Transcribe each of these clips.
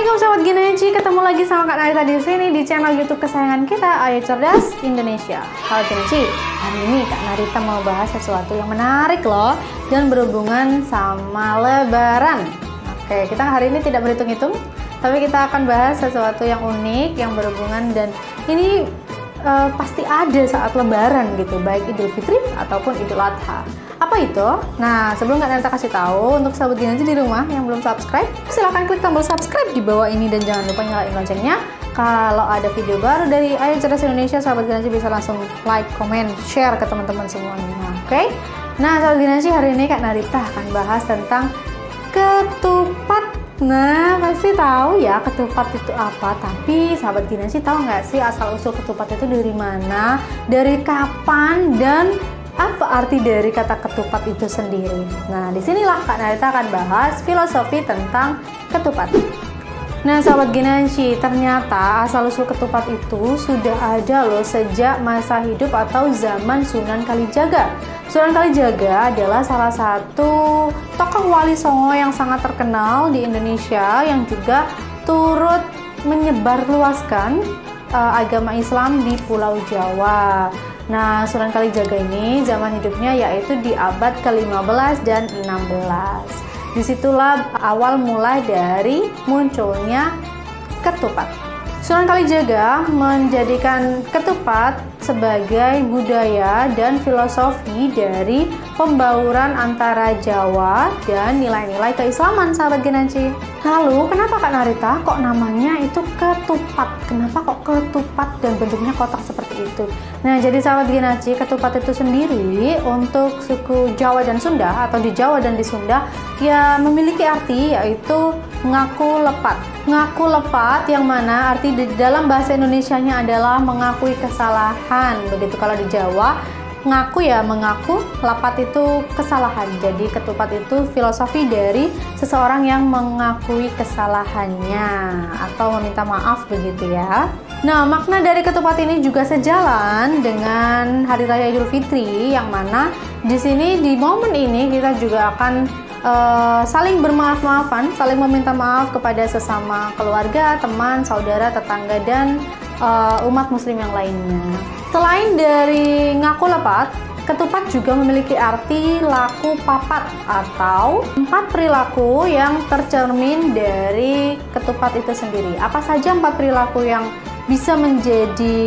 Assalamualaikum sahabat Gineji, ketemu lagi sama Kak Narita di sini di channel YouTube kesayangan kita, Ayo Cerdas Indonesia. Sahabat Gineji, hari ini Kak Narita mau bahas sesuatu yang menarik loh dan berhubungan sama Lebaran. Oke, kita hari ini tidak berhitung-hitung, tapi kita akan bahas sesuatu yang unik, yang berhubungan dan ini pasti ada saat Lebaran gitu, baik Idul Fitri ataupun Idul Adha. Apa itu? Nah, sebelum Kak Narita kasih tahu, untuk sahabat Gineji di rumah yang belum subscribe, silahkan klik tombol subscribe di bawah ini dan jangan lupa nyalain loncengnya. Kalau ada video baru dari Ayo Cerdas Indonesia, sahabat Gineji bisa langsung like, comment, share ke teman-teman semuanya. Oke? Nah, sahabat Gineji, hari ini Kak Narita akan bahas tentang ketupat. Nah, pasti tahu ya ketupat itu apa, tapi sahabat Gineji tahu nggak sih asal-usul ketupat itu dari mana, dari kapan, dan apa arti dari kata ketupat itu sendiri. Nah, disinilah Kak Narita akan bahas filosofi tentang ketupat. Nah, sahabat Gineji, ternyata asal-usul ketupat itu sudah ada loh sejak masa hidup atau zaman Sunan Kalijaga. Sunan Kalijaga adalah salah satu tokoh wali songo yang sangat terkenal di Indonesia yang juga turut menyebarluaskan agama Islam di Pulau Jawa. Nah, Sunan Kalijaga ini zaman hidupnya yaitu di abad ke-15 dan 16. Disitulah awal mulai dari munculnya ketupat. Sunan Kalijaga menjadikan ketupat sebagai budaya dan filosofi dari pembauran antara Jawa dan nilai-nilai keislaman, sahabat Gineji. Lalu, kenapa Kak Narita kok namanya itu ketupat? Kenapa kok ketupat dan bentuknya kotak seperti itu? Nah, jadi sahabat Gineji, ketupat itu sendiri untuk suku Jawa dan Sunda atau di Jawa dan di Sunda ya memiliki arti yaitu ngaku lepat. Ngaku lepat yang mana arti di dalam bahasa Indonesianya adalah mengakui kesalahan. Begitu kalau di Jawa, ngaku ya mengaku, lepat itu kesalahan. Jadi ketupat itu filosofi dari seseorang yang mengakui kesalahannya atau meminta maaf begitu ya. Nah, makna dari ketupat ini juga sejalan dengan Hari Raya Idul Fitri yang mana di sini di momen ini kita juga akan saling bermaaf-maafan, saling meminta maaf kepada sesama keluarga, teman, saudara, tetangga, dan umat muslim yang lainnya. Selain dari ngaku lepat, ketupat juga memiliki arti laku papat atau 4 perilaku yang tercermin dari ketupat itu sendiri. Apa saja 4 perilaku yang bisa menjadi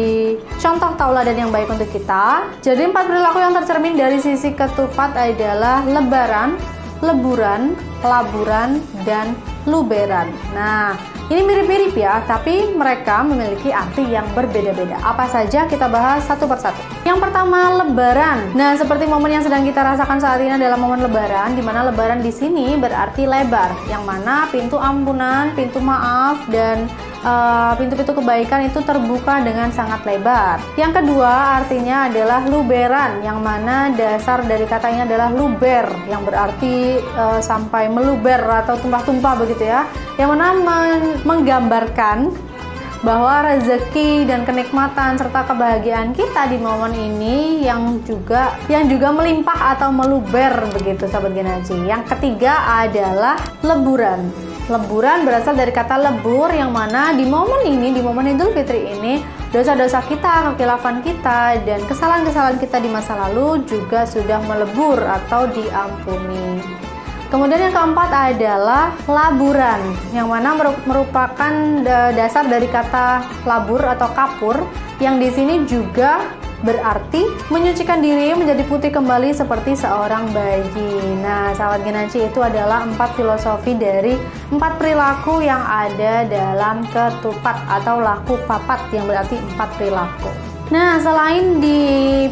contoh tauladan yang baik untuk kita? Jadi 4 perilaku yang tercermin dari sisi ketupat adalah lebaran, leburan, laburan, dan luberan. Nah, ini mirip-mirip ya, tapi mereka memiliki arti yang berbeda-beda. Apa saja kita bahas satu persatu. Yang pertama, lebaran. Nah, seperti momen yang sedang kita rasakan saat ini adalah momen lebaran, di mana lebaran di sini berarti lebar, yang mana pintu ampunan, pintu maaf, dan pintu-pintu kebaikan itu terbuka dengan sangat lebar. Yang kedua artinya adalah luberan, yang mana dasar dari kata ini adalah luber, yang berarti sampai meluber atau tumpah-tumpah begitu ya, yang mana menggambarkan bahwa rezeki dan kenikmatan serta kebahagiaan kita di momen ini yang juga melimpah atau meluber begitu, sahabat Gineji. Yang ketiga adalah leburan. Leburan berasal dari kata lebur, yang mana di momen ini, di momen Idul Fitri ini, dosa-dosa kita, kekhilafan kita, dan kesalahan-kesalahan kita di masa lalu juga sudah melebur atau diampuni. Kemudian yang keempat adalah laburan, yang mana merupakan dasar dari kata labur atau kapur, yang di sini juga berarti menyucikan diri menjadi putih kembali seperti seorang bayi. Nah, sahabat Gineji, itu adalah 4 filosofi dari 4 perilaku yang ada dalam ketupat atau laku papat, yang berarti 4 perilaku. Nah, selain di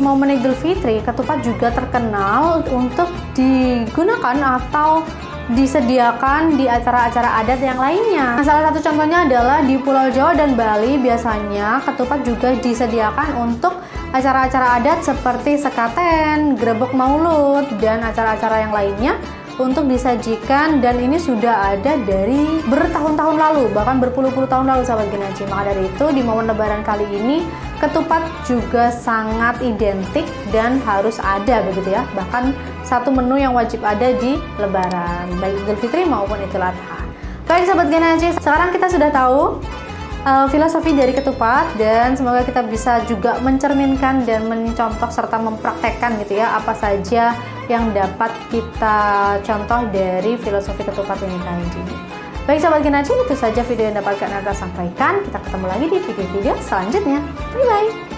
momen Idul Fitri, ketupat juga terkenal untuk digunakan atau disediakan di acara-acara adat yang lainnya. Nah, salah satu contohnya adalah di Pulau Jawa dan Bali, biasanya ketupat juga disediakan untuk acara-acara adat seperti sekaten, grebek maulud, dan acara-acara yang lainnya untuk disajikan, dan ini sudah ada dari bertahun-tahun lalu, bahkan berpuluh-puluh tahun lalu, sahabat Gineji. Maka dari itu di momen lebaran kali ini ketupat juga sangat identik dan harus ada begitu ya, bahkan satu menu yang wajib ada di lebaran baik Idul Fitri maupun Idul Adha. Baik Sobat Genaci, sekarang kita sudah tahu filosofi dari ketupat, dan semoga kita bisa juga mencerminkan dan mencontoh serta mempraktekkan gitu ya apa saja yang dapat kita contoh dari filosofi ketupat ini tadi. Baik Sobat Genaci, itu saja video yang dapat Kak Narita sampaikan. Kita ketemu lagi di video-video selanjutnya. Bye bye.